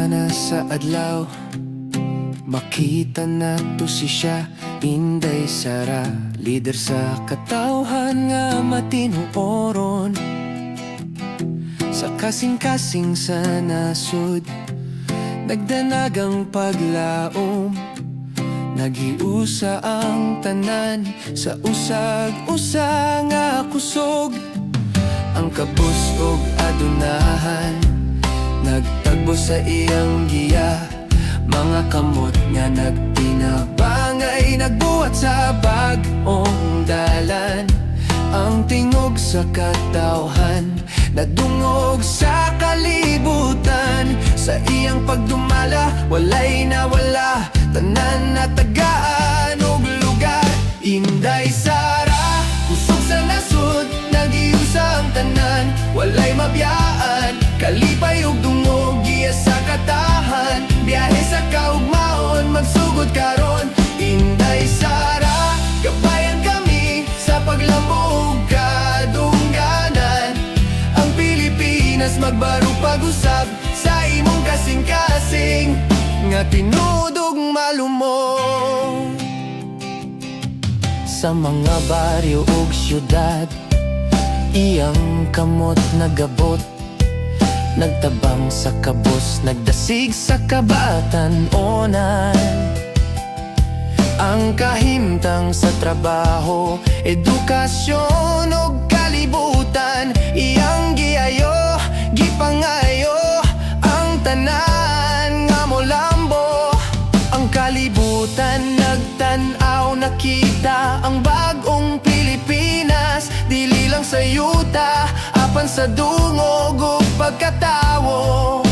sana sa adlaw makita na to siya, Inday Sara, lider sa katawhan nga matinuoron. Sa kasing-kasing sa nasud, nagdanagang paglaom, nagiusa ang tanan sa usag-usa nga kusog. Ang kabus ug adunahan nagtagbo sa iyang giya, mga kamot nga nagtinabangay, nagbuhat sa bag-ong dalan. Ang tingog sa katawhan nadungog sa kalibutan. Sa iyang pagdumala walay nawala, tanan na tagaan og lugar. Inday Sara, kusog sa nasud, nagiusa ang tanan, walay mabiyaan. Kalipay ug dungog, giya sa katahan, biyahe sa kaugmaon, magsugod karon. Inday Sara, gabayan kami sa paglambo ug kadungganan. Ang Pilipinas magbarug pag-usab sa imong kasing-kasing nga tinudog malumong. Sa mga baryo ug syudad, iyang kamot nagabot, nagtabang sa kabos, nagdasig sa kabatan-onan. Ang kahimtang sa trabaho, edukasyon ug kalibutan, iyang giayo, gipangayo ang tanan nga molambo. Ang kalibutan nagtan-aw, nakita ang bag-ong Pilipinas, dili lang sa yuta, apan sa dungog ug pagkatawo.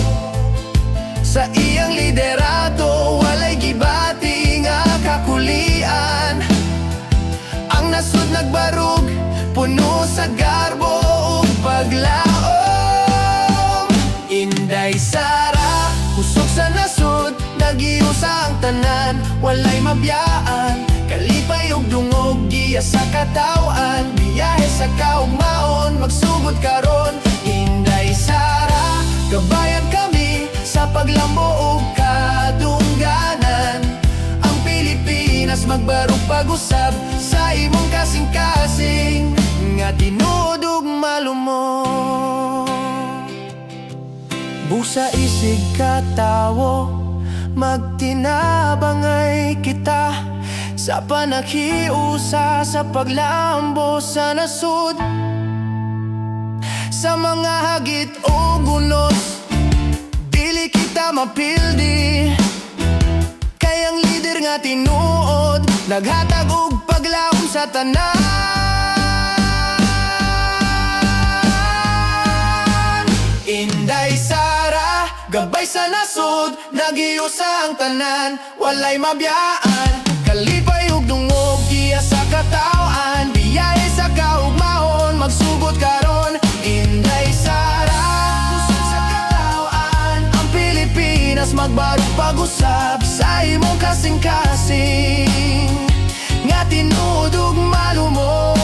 Sa iyang liderato walay gibati nga kakulian. Ang nasud nagbarug, puno sa garbo ug paglaom. Inday Sara, kusog sa nasud, nagiusa ang tanan, walay mabiyaan. Kalipay ug dungog, giya sa katawan, biyahe sa kaugmaon, magsugod karon. Inday Sara, gabayan kami sa paglambo ug kadungganan. Ang Pilipinas magbarug pag-usab sa imong kasing-kasing nga tinudog malumong. Busa isig katawo, magtinabangay kita sa panaghiusa sa paglambo sa nasud. Sa mga hagit o gunos, dili kita mapildi, kay ang lider nga tinuod, naghatag og paglaom sa tanan. Inday Sara, gabay sa nasud, nagiusa ang tanan, walay mabiyaan. Kalipay ug dungog, giya sa katawan, biyahe sa kaugmaon, magsugod karon. Inday Sara, kusog sa katawan, ang Pilipinas magbarug pag-usab sa imong kasing-kasing nga tinudog malumo.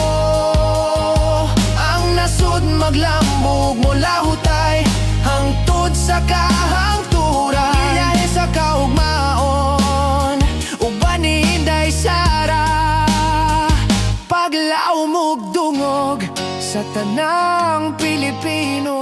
Ang nasud maglambog mula hutay hangtod sa kahangturan, biyahe sa kaugmaon, uban ni Inday Sara, paglaom ug dungog sa tanang Pilipino.